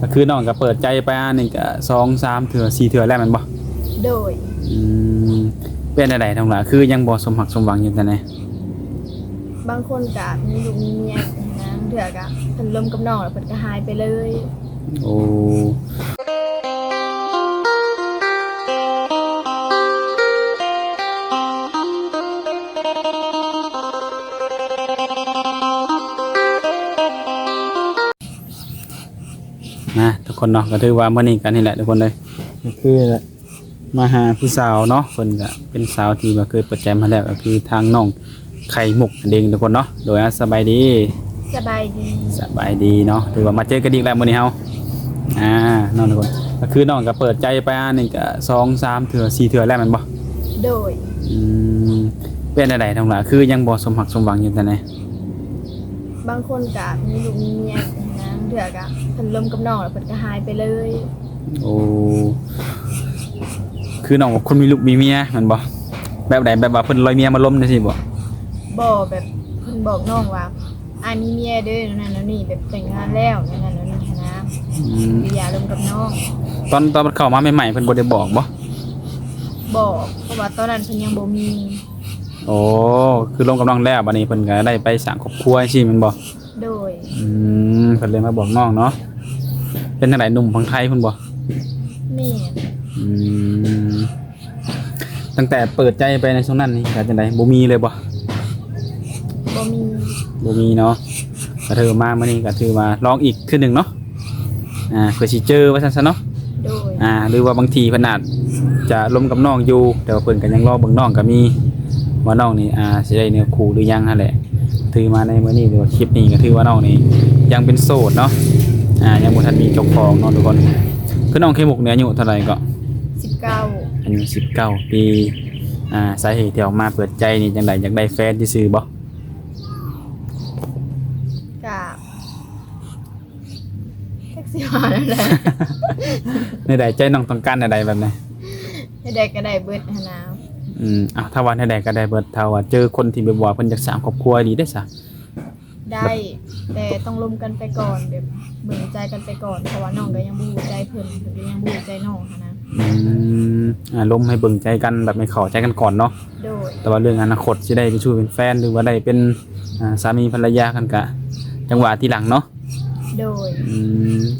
ก็คือน้องก็เปิดใจไปอันนึงก็2-3เทื่อ4เทื่อแล้วแม่นบ่โดยอืมเป็นจังได๋ทั้งหลายคือยังบ่สมหวังสมหวังอยู่จังได๋บางคนก็มีลูกมีเมียนะเถื่อก็เพิ่นล้มกับน้องแล้วเพิ่นก็หายไปเลย โอ้นะทุกคนเนาะก็ถือว่ามื้อนี้กันนี่แหละทุกคนเลยก็คือมาหาผู้สาวเนาะเพิ่นก็เป็นสาวที่ว่าเคยเปิดใจมาแล้วก็คือทางน้องไข่มุกนั่นเองทุกคนเนาะโดยสบายดี สบายดี สบายดีเนาะถือว่ามาเจอกันอีกแล้วมื้อนี้เฮาน้องทุกคนก็คือน้องก็เปิดใจไปอันนึงก็2-3เทื่อ4เทื่อแล้วแม่นบ่โดยอืมเป็นจังได๋ทั้งหลายคือยังบ่สมหวังสมหวังอยู่จังได๋บางคนก็มีลูกมีเมียนะเถื่อก็เพิ่นล้มกับน้องแล้วเพิ่นก็หายไปเลย โอ้คือน้องว่าคนมีลูกมีเมียแม่นบ่แบบใดแบบว่าเพิ่นลอยเมียมาล้มจังซี่บ่บ่แบบเพิ่นบอกน้องว่าอ้ายมีเมียเด้อนั่นนั่นนี่แบบแต่งงานแล้วนั่นนั่นนี่นะอืม อย่าล้มกับน้อง ตอนมันเข้ามาใหม่ๆเพิ่นบ่ได้บอกบ่ บอกเพราะว่าตอนนั้นเพิ่นยังบ่มี โอ้คือลงกำลังแล้วบัดนี้เพิ่นก็ได้ไปสร้างครอบครัวจังซี่แม่นบ่ โดย เพิ่นเลยมาบอกน้องเนาะเป็นจังไดหนุ่มฝั่งไทยเพิ่นบ่ แม่น อืมตั้งแต่เปิดใจไปในช่วงนั้นนี่ก็จังไดบ่มีเลยบ่ บ่มี บ่มีเนาะก็ถือมามื้อนี้ก็ถือว่าลองอีกคือหนึงเนาะเพื่อสิเจอว่าซั่นซะเนาะ โดย หรือว่าบางทีเพิ่นอาจจะล้มกับน้องอยู่แต่ว่าเพิ่นก็ยังรอเบิ่งน้องก็มีว่าน้องนี่สิได้เนื้อคู่หรือยังนั่นแหละถือมาในมื้อนี้หรือว่าคลิปนี้ก็ถือว่าน้องนี่ยังเป็นโสดเนาะยังบ่ทันมีเจ้าของเนาะทุกคนคือน้องเคมุกเนี่ยอายุเท่าไหร่ก็ 19อายุ19ปีสาเหตุที่ออกมาเปิดใจนี่จังไดอยากได้แฟนซื่อๆบ่ ก็แท็กซี่มาแล้วแหละ ในใดใจน้องต้องการในใดแบบไหน ให้ได้ก็ได้เบิดหั้นนะ ถ้าว่าในใดก็ได้เบิดถ้าว่าเจอคนที่แบบว่าเพิ่นอยากสร้างครอบครัวดีได้ซะ ได้แต่ต้องร่วมกันไปก่อนแบบเบิ่งใจกันไปก่อนเพราะว่าน้องก็ยังบ่รู้ใจเพิ่นเพิ่นก็ยังบ่รู้ใจน้องหั้นนะ ล้มให้เบิ่งใจกันแบบไม่เข้าใจกันก่อนเนาะ โดย แต่ว่าเรื่องอนาคตสิได้เป็นชู้เป็นแฟนหรือว่าได้เป็นสามีภรรยากันก็จังหวะทีหลังเนาะ โดย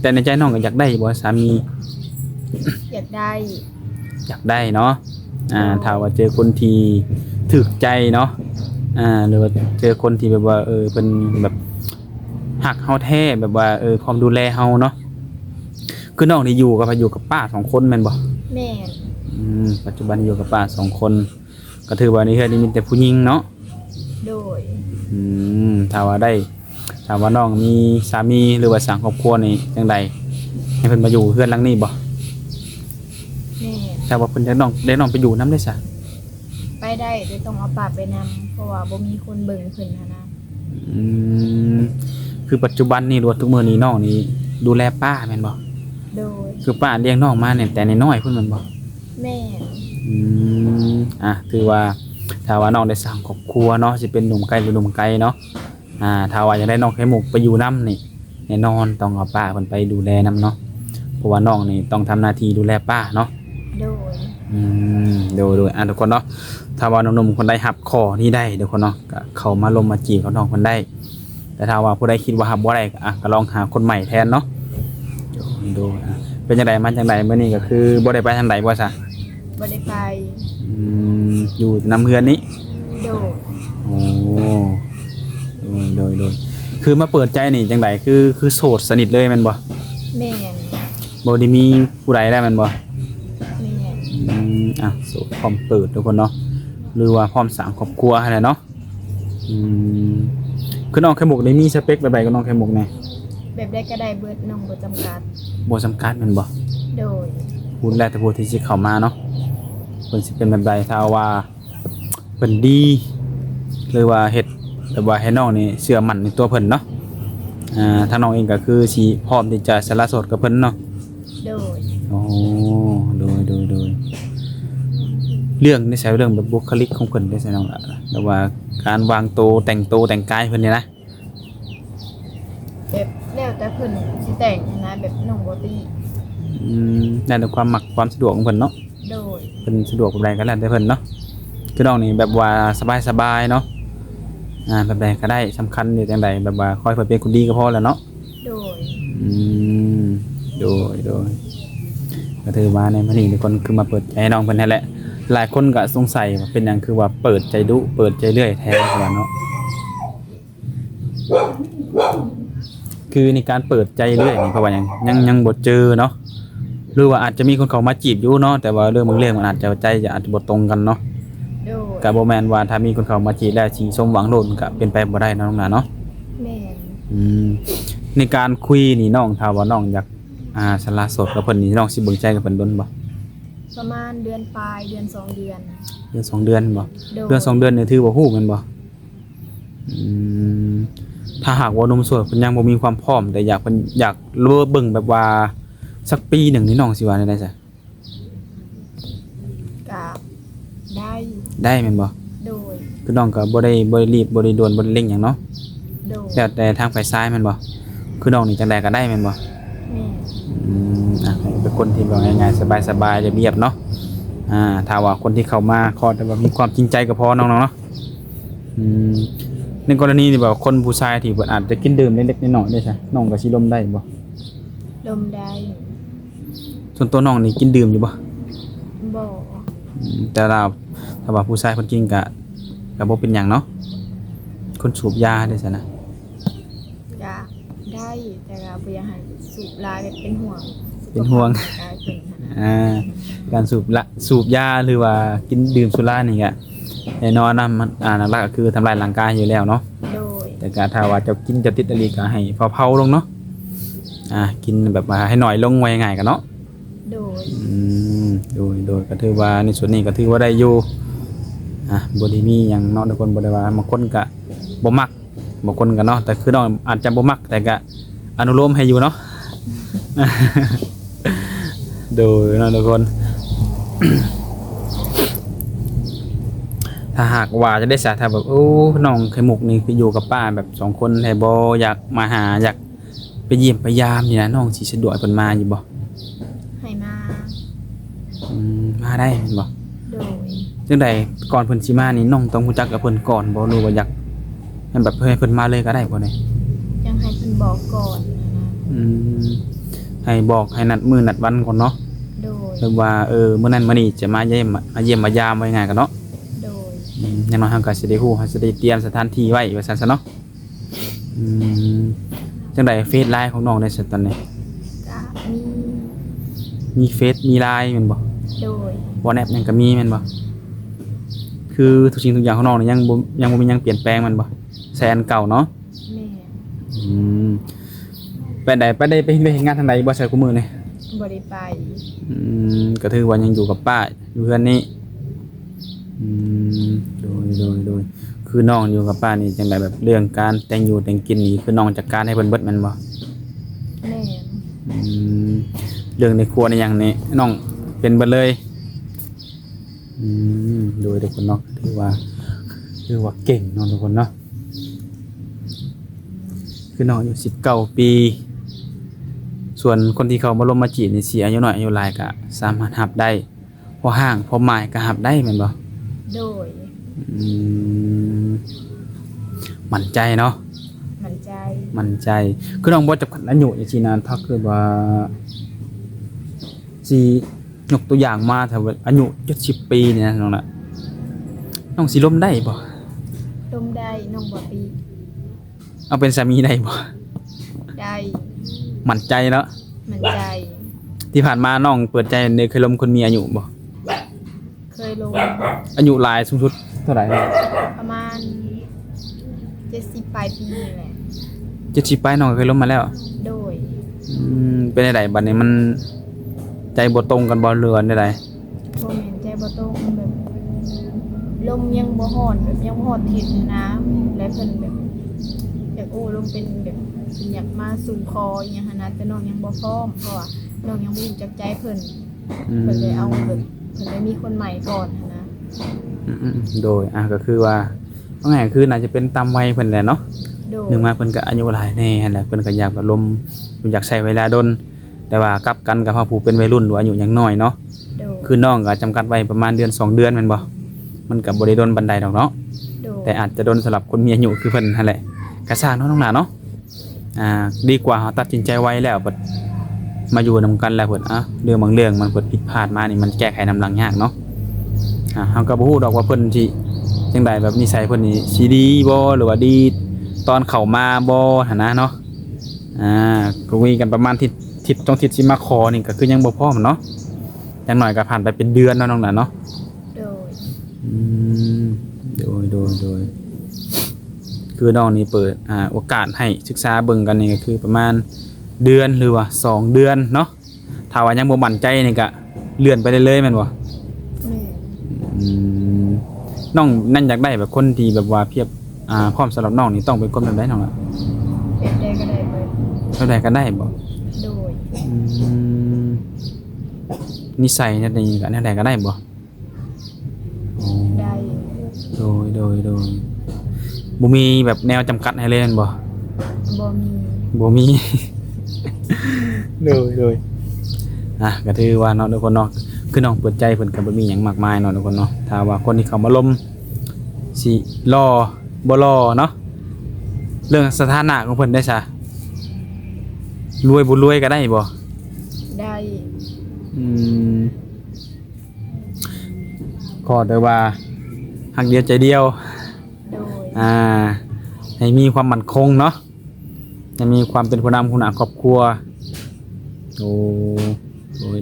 แต่ในใจน้องก็อยากได้บ่สามี อยากได้ อยากได้เนาะถ้าว่าเจอคนที่ถูกใจเนาะหรือว่าเจอคนที่แบบว่าเพิ่นแบบฮักเฮาแท้แบบว่าพร้อมดูแลเฮาเนาะคือน้องนี่อยู่กับป้า2คนแม่นบ่ แม่น ปัจจุบันอยู่กับป้า2คนก็ถือว่าในเฮือนนี้มีแต่ผู้หญิงเนาะ โดย ถ้าว่าน้องมีสามีหรือว่าสร้างครอบครัวนี่จังใดให้เพิ่นมาอยู่เฮือนหลังนี้บ่ แม่น ถ้าว่าเพิ่นได้น้องไปอยู่นำได้ซะ ไปได้แต่ต้องเอาปากไปนำเพราะว่าบ่มีคนเบิ่งเพิ่นหั้นนะ คือปัจจุบันนี่รวดทุกมื้อนี้น้องนี่ดูแลป้าแม่นบ่ โดย คือป้าเลี้ยงน้องมาเนี่ยแต่น้อยๆพุ่นแม่นบ่ แม่น ถือว่าถ้าว่าน้องได้สร้างครอบครัวเนาะสิเป็นหนุ่มไกลหรือหนุ่มไกลเนาะถ้าว่าอยากได้น้องไข่มุกไปอยู่นํนี่แน่นอนต้องเอาป้าเพิ่นไปดูแลนํเนาะเพราะว่าน้องนี่ต้องทำหน้าที่ดูแลป้าเนาะ โดย โดยทุกคนเนาะถ้าว่าน้องหนุ่มคนใดรับข้อนี้ได้เดี๋ยวคนเนาะก็เข้ามาลมมาจีบกับน้องคนได้แต่ถ้าว่าผู้ใดคิดว่ารับบ่ได้ก็ลองหาคนใหม่แทนเนาะดูเป็นจังไดมาจังไดมื้อนี้ก็คือบ่ได้ไปทางใดบ่ซะ บ่ได้ไป อยู่นำเฮือนนี้ โดย โอ้โดยคือมาเปิดใจนี่จังไดคือโสดสนิทเลยแม่นบ่ แม่น บ่ได้มีผู้ใดแล้วแม่นบ่ แม่น โสดพร้อมเปิดทุกคนเนาะหรือว่าพร้อมสร้างครอบครัวให้แหละเนาะคือน้องไข่มุกได้มีสเปคแบบใดกับน้องไข่มุกแน่ แบบได้ก็ได้เบิดน้องบ่จำกัด บ่จำกัดแม่นบ่ โดย พูดแล้วแต่ผู้ที่สิเข้ามาเนาะเพิ่นสิเป็นแบบใดถ้าว่าเพิ่นดีหรือว่าเฮ็ดแบบว่าให้น้องนี่เชื่อมั่นในตัวเพิ่นเนาะทางน้องเองก็คือสิพร้อมที่จะสละโสดกับเพิ่นเนาะ โดย โอ้โดยเรื่องนิสัยเรื่องแบบบุคลิกของเพิ่นได้ใช่น้องล่ะแบบว่าการวางตัวแต่งกายเพิ่นนี่นะ แบบแล้วแต่เพิ่นสิแต่งนะแบบน้อง องบ่ติได้แต่ความมักความสะดวกของเพิ่นเนาะ โดย เพิ่นสะดวกแบบใดก็แล้วแต่เพิ่นเนาะคือน้องนี่แบบว่าสบายๆเนาะแบบใดก็ได้สำคัญอยู่จังใดแบบว่าคอยเพิ่นเป็นคนดีก็พอแล้วเนาะ โดย อืมโดยก็ถือว่าในมื้อนี้ทุกคนคือมาเปิดใจให้น้องเพิ่นนั่นแหละหลายคนก็สงสัยว่าเป็นหยังคือว่าเปิดใจดุเปิดใจเรื่อยแท้ว่าเนาะคือในการเปิดใจเรื่อยนี่เพราะว่ายังบ่เจอเนาะหรือว่าอาจจะมีคนเข้ามาจีบอยู่เนาะแต่ว่าเรื่องบางเรื่องมันอาจจะใจอาจจะบ่ตรงกันเนาะ โดย ก็บ่แม่นว่าถ้ามีคนเข้ามาจีบแล้วสิสมหวังโลดมันก็เป็นไปบ่ได้เนาะน้องหนาเนาะ แม่น ในการคุยนี่น้องถ้าว่าน้องอยากสละโสดกับเพิ่นนี่น้องสิเบิ่งใจกับเพิ่นดนบ่ ประมาณเดือนปลายเดือน2เดือน เดือน2เดือนบ่ โดย เดือน2เดือนนี่ถือว่าฮู้แม่นบ่ถ้าหากว่าหนุ่มโสดเพิ่นยังบ่มีความพร้อมแต่อยากรู้เบิ่งแบบว่าสักปีหนึ่งนี่น้องสิว่าได้ซะ ก็ได้ ได้แม่นบ่ โดย คือน้องก็บ่ได้รีบบ่ได้ด่วนบ่ได้เร่งหยังเนาะ โดย แล้วแต่ทางฝ่ายซ้ายแม่นบ่คือน้องนี่จังไดก็ได้แม่นบ่ แม่น เป็นคนที่แบบง่ายๆสบายๆเรียบๆเนาะถ้าว่าคนที่เข้ามาขอแต่ว่ามีความจริงใจก็พอน้องๆเนาะในกรณีที่แบบคนผู้ชายที่เพิ่นอาจจะกินดื่มเล็กๆน้อยๆได้ใช่น้องก็สิลมได้บ่ ลมได้ ส่วนตัวน้องนี่กินดื่มอยู่บ่ บ่ แต่ถ้าว่าผู้ชายเพิ่นกินก็บ่เป็นหยังเนาะคนสูบยาได้ซั่นนะ ก็ได้แต่ก็บ่อยากให้สูบหลายเป็นห่วง เป็นห่วง สุขภาพร่างกายเพิ่นหั้นนะ การสูบยาหรือว่ากินดื่มสุรานี่ก็แน่นอนนะมันหลักๆก็คือทำลายร่างกายอยู่แล้วเนาะ โดย แต่การถ้าว่าจะกินจะติดอะไรก็ให้เผาๆลงเนาะกินแบบว่าให้หน่อยลงไว้ง่ายกันเนาะ โดย โดยก็ถือว่าในส่วนนี้ก็ถือว่าได้อยู่บ่ได้มีหยังเนาะทุกคนบ่ได้ว่าบางคนก็บ่มักบางคนก็เนาะแต่คือน้องอาจจะบ่มักแต่ก็อนุโลมให้อยู่เนาะ โดยเนาะทุกคน ถ้าหากว่าจะได้สาถ้าแบบโอ้น้องไข่มุกนี่คืออยู่กับป้าแบบ2คนให้บ่อยากมาหาอยากไปเยี่ยมไปยามนี่นะน้องสิสะดวกให้เพิ่นมาอยู่บ่ ให้มา มาได้แม่นบ่ โดย จังไดก่อนเพิ่นสิมานี่น้องต้องรู้จักกับเพิ่นก่อนบ่หรือว่าอยากให้แบบให้เพิ่นมาเลยก็ได้บ่เนี่ย ยังให้เพิ่นบอกก่อนนะ ให้บอกให้นัดมื้อนัดวันก่อนเนาะ โดย หรือว่ามื้อนั้นมื้อนี้จะมาเยี่ยมมายามไว้ง่ายกันเนาะ โดย อย่างน้อยเฮาก็สิได้ฮู้เฮาสิได้เตรียมสถานที่ไว้ว่าซั่นซะเนาะจังไดเฟซไลน์ของน้องได้สัตอนนี้ ก็มี มีเฟซมีไลน์แม่นบ่ โดย WhatsApp ยังก็มีแม่นบ่คือทุกสิ่งทุกอย่างของน้องนี่ยังบ่มีหยังเปลี่ยนแปลงแมันบ่แซนเก่าเนาะ แม่ ไปไหนไปได้ไปเฮ็ดงานทางใดบ่ใช่กูมื้อนี่ บ่ได้ไป ก็ถือว่ายังอยู่กับป้าอยู่เพื่อนนี่โดยคือน้องอยู่กับป้านี่จังไดแบบเรื่องการแต่งอยู่แต่งกินนี่คือน้องจัดการให้เพิ่นเบิดแม่นบ่ แม่ เรื่องในครัวในอย่างนี้น้องเป็นเบิดเลยโดยทุกคนเนาะถือว่าเก่งเนาะทุกคนเนาะคือน้องอายุ19 ปีส่วนคนที่เขามาลงมาจีบนี่สิอายุน้อยอายุหลายก็สามารถรับได้พอห่างพอหมายก็รับได้แม่นบ่ โดย มั่นใจเนาะ มั่นใจ มั่นใจคือน้องบ่จำกัดอายุจังซี่นะถ้าเกิดว่าสิยกตัวอย่างมาถ้าว่าอายุ70 ปีเนี่ยน้องน่ะน้องสิล้มได้บ่ ต้มได้น้องบ่ตี เอาเป็นสามีได้บ่ ได้ มั่นใจเนาะ มั่นใจ ที่ผ่านมาน้องเปิดใจในเคยล้มคนมีอายุบ่ เคยลง อายุหลายสูงสุดเท่าไหร่ ประมาณ70ปลายปีนี่แหละ 70ปลายน้องก็เคยล้มมาแล้ว โดย เป็นไดบัดนี้มันใจบ่ตรงกันบ่เรือนได้ได บ่แม่นใจบ่ตรงแบบลมยังบ่ฮ้อนแบบยังบ่ฮอดทิศนะและเพิ่นแบบอยากโอ้ลมเป็นแบบเพิ่นอยากมาสู่คออีหยังหันนะแต่น้องยังบ่พร้อมเพราะว่าน้องยังบ่รู้จักใจเพิ่นเพิ่นเลยเอาแบบเพิ่นเลยมีคนใหม่ก่อนหั้นนะ โดยก็คือว่าว่าไงคือน่าจะเป็นตามวัยเพิ่นแหละเนาะ โดย นึงมาเพิ่นก็อายุหลายแน่หั่นแหละเพิ่นก็อยากแบบลมอยากใช้เวลาดน แต่ว่ากลับกันกับเฮาผู้เป็นวัยรุ่นหรืออายุยังน้อยเนาะ โดย คือน้องก็จำกัดไว้ประมาณเดือน2 เดือนแม่นบ่มันก็บ่ได้โดนปานใดดอกเนาะ โดย แต่อาจจะโดนสำหรับคนมีอายุคือเพิ่นนั่นแหละก็สร้างเนาะน้องหลานเนาะดีกว่าเฮาตัดสินใจไว้แล้วบัดมาอยู่นํกันแล้วเพิ่นเรื่องบางเรื่องมันเพิ่นผิดพลาดมานี่มันแก้ไขนำหลังยากเนาะเฮาก็บ่ฮู้ดอกว่าเพิ่นสิจังไดแบบนิสัยเพิ่นนี่สิดีบ่หรือว่าดีตอนเข้ามาบ่หั่นนะเนาะก็คุยกันประมาณทิศสิมาขอนี่ก็คือยังบ่พร้อมเนาะอย่างน้อยก็ผ่านไปเป็นเดือนเนาะน้องหลานเนาะ โดย โดยคือน้องนี่เปิดโอกาสให้ศึกษาเบิ่งกันนี่ก็คือประมาณเดือนหรือว่า2 เดือนเนาะถ้าว่ายังบ่มั่นใจนี่ก็เลื่อนไปเรื่อยๆแม่นบ่ แม่ น้องนั่นอยากได้แบบคนที่แบบว่าเพียบพร้อมสำหรับน้องนี่ต้องเป็นคนแบบใดน้องล่ะ เป็นได้ก็ได้เบิด แบบใดก็ได้บ่ โดย นิสัยจังได๋ก็แนวใดก็ได้บ่ ได้ โดยบ่มีแบบแนวจำกัดให้เลยแม่นบ่ บ่มี บ่มี โดยก็ถือว่าเนาะทุกคนเนาะคือน้องเปิดใจเพิ่นก็บ่มีหยังมากมายเนาะทุกคนเนาะถ้าว่าคนที่เข้ามาลมสิรอบ่รอเนาะเรื่องสถานะของเพิ่นได้ซะรวยบ่รวยก็ได้บ่ ได้ ขอแต่ว่าฮักเดียวใจเดียว โดย ให้มีความมั่นคงเนาะให้มีความเป็นผู้นำผู้หน้าครอบครัว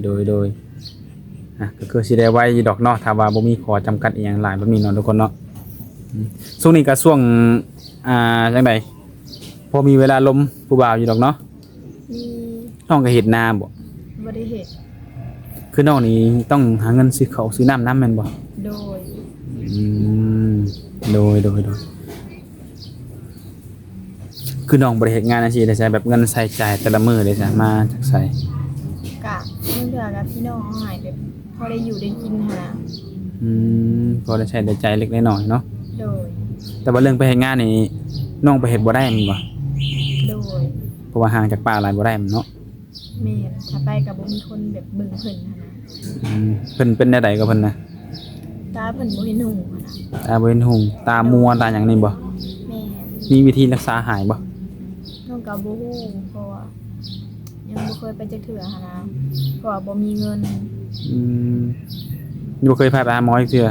โดยก็คือสิได้ไว้ดอกเนาะถ้าว่าบ่มีข้อจำกัดอีหยังหลายแบบนี้เนาะทุกคนเนาะช่วงนี้ก็ช่วงจังไดพอมีเวลาลมผู้บ่าวอยู่ดอกเนาะ มี น้องก็เฮ็ดนาบ่ บ่ได้เฮ็ด คือน้องนี่ต้องหาเงินซื้อข้าวซื้อน้ำแม่นบ่ โดย โดยคือน้องบริเหตุงานอาชีพได้ใช้แบบเงินใส่จ่ายแต่ละมื้อได้ใช้มาจากใส่ กะเมื่อเดือกับพี่น้องเอาใหายแบบพอได้อยู่ได้กินหั่นน่ะ พอได้ใช้ได้ใจายเล็กน้อยๆเนาะ โดย แต่ว่าเรื่องไปเฮ็ดงานนี่น้องไปเฮ็ดบ่ได้แม่นบ่ โดย เพราะว่าห่างจากป่าหลายบ่ได้แม่นเนาะ แม่นถ้าไปกับบ่มีคนแบบเบิ่งเพิ่นหั่นน่ะ เพิ่นเป็นแนวใดกับเพิ่นนะ ตาเพิ่นบ่เห็นหูหั่นน่ะ ตาบ่เห็นหุงตามัวตาหยังนี่บ่ แม่น มีวิธีรักษาหายบ่ น้องก็บ่ฮู้เพราะว่ายังบ่เคยไปจักเทื่อหั่นนะเพราะว่าบ่มีเงิน บ่เคยพาไปหาหมออีกเทื่อ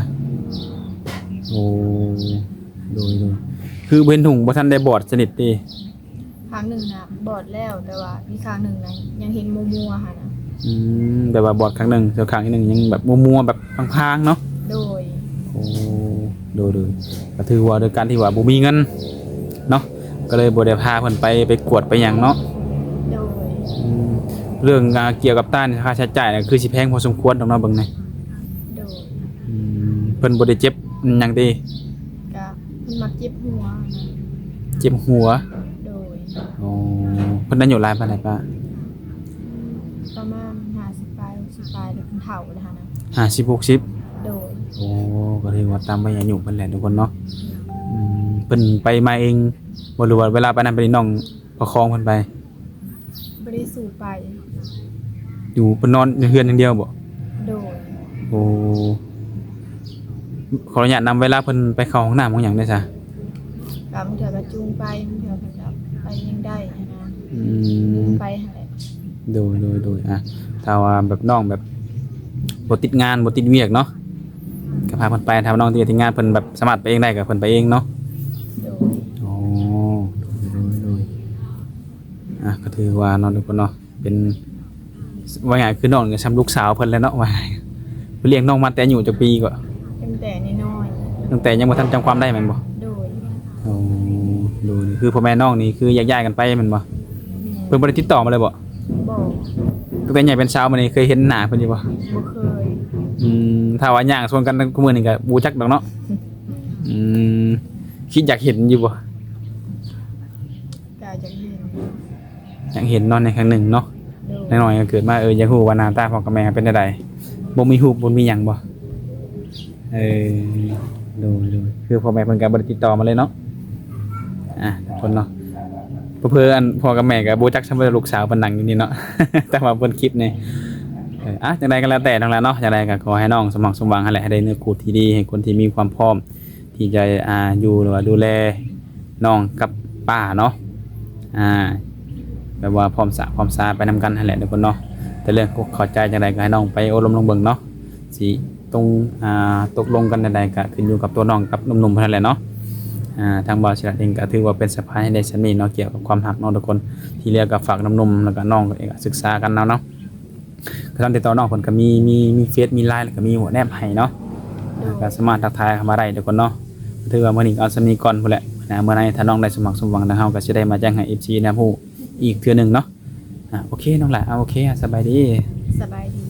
โอ้โดยคือบ่เห็นหุงบ่ทันได้บอดสนิทติ ครั้งหนึ่งน่ะบอดแล้วแต่ว่ามีครั้งหนึ่งน่ะยังเห็นมัวๆหั่นน่ะ แต่ว่าบอดครั้งหนึงเดี๋ยวครั้งที่หนึงยังแบบมัวๆแบบพางๆเนาะ โดย โอ้โดยก็ถือว่าโดยการที่ว่าบ่มีเงินเนาะก็เลยบ่ได้พาเพิ่นไปกวดไปหยังเนาะ โดย เรื่องเกี่ยวกับต้านค่าใช้จ่ายน่ะคือสิแพงพอสมควรดอกเนาะเบิ่งนี่ โดย เพิ่นบ่ได้เจ็บหยังติ ก็เพิ่นมักเจ็บหัวนะ เจ็บหัว โดย อ๋อเพิ่นอายุหลายปานใดป้า ประมาณ50ปลาย60ปลายแล้วเพิ่นเฒ่าแล้วหั่นน่ะ 50 60 โดย โอ้ก็ถือว่าตามวัยอายุเพิ่นแหละทุกคนเนาะเพิ่นไปมาเองบ่รู้ว่าเวลาไปนั้นไปนี่น้องประคองเพิ่นไป บ่ได้สู่ไป อยู่เพิ่นนอนอยู่เฮือนอย่างเดียวบ่ โดย โอ้ขออนุญาตนำเวลาเพิ่นไปเข้าห้องน้ำของหยังได้ซะ ก็บางเทื่อก็จูงไปบางเทื่อเพิ่นก็ไปยังได้หั่นนะไปหั่นแหละ โดยถ้าว่าแบบน้องแบบบ่ติดงานบ่ติดเวียกเนาะก็พาเพิ่นไปถ้าว่าน้องติดงานเพิ่นแบบสามารถไปเองได้ก็เพิ่นไปเองเนาะ โดย อ๋อโดยก็ถือว่าน้องทุกคนเนาะเป็นว่าไงคือน้องก็ซ้ำลูกสาวเพิ่นแล้วเนาะว่าเพิ่นเลี้ยงน้องมาแต่อายุจักปีก็ ตั้งแต่น้อย ตั้งแต่ยังบ่ทันจำความได้แม่นบ่ ๆโดย อ๋อดูนี่คือพ่อแม่น้องนี่คือแยกย้ายกันไปแม่นบ่ แม่ เพิ่นบ่ได้ติดต่อมาเลยบ่ บอก ตั้งแต่ใหญ่เป็นสาวมานี่เคยเห็นหน้าเพิ่นอยู่บ่ บ่เคย ถ้าว่าย่างชวนกันคุมื้อนี่ก็บ่จักดอกเนาะคิดอยากเห็นอยู่บ่ ก็จะเห็น อยากเห็นเนอนในครั้งหนึ่งเนาะ โดย น้อยๆก็เกิดมาอยากฮู้ว่าหน้าตาพ่อกับแม่เป็นจังไดบ่มีรูปบ่มีหยังบ่ดูคือพ่อแม่เพิ่นก็บ่ได้ติดต่อมาเลยเนาะทุกคนเนาะ เพื่ออันพ่อกับแม่ก็บ่จักซำว่าลูกสาวเพิ่นนั่งอยู่นี่เนาะ แต่ว่าเพิ่นคลิปนี่จังไดก็แล้วแต่ทั้งนั้นเนาะจังไดก็ขอให้น้องสมหวังสมหวังหั่นแหละให้ได้เนื้อคู่ที่ดีให้คนที่มีความพร้อมที่จะอยู่หรือว่าดูแลน้องกับป้าเนาะแบบว่าพร้อมสะพร้อมซาไปนำกันหั่นแหละทุกคนเนาะแต่เรื่องเข้าใจจังไดก็ให้น้องไปอบรมลงเบิ่งเนาะสิตรงตกลงกันใดๆก็ขึ้นอยู่กับตัวน้องกับหนุ่มๆเพิ่นนั่นแหละเนาะทางบ่าวศิลป์เองก็ถือว่าเป็นสะพานให้ได้ชั้นนี้เนาะเกี่ยวกับความรักเนาะทุกคนที่เหลือก็ฝากหนุ่มๆแล้วก็น้องเองก็ศึกษากันเนาะก็ตามติดต่อน้องเพิ่นก็มีเฟซมี LINE แล้วก็มีหัวแนบให้เนาะก็สามารถทักทายเข้ามาได้ทุกคนเนาะถือว่ามื้อนี้ก็เอาสำนี้ก่อนพุ่นแหละเมื่อไหร่ถ้าน้องได้สมัครสมหวังทางเฮาก็สิได้มาแจ้งให้ FC นะผู้อีกเทื่อนึงเนาะโอเคน้องหละโอเคสบายดี สบายดี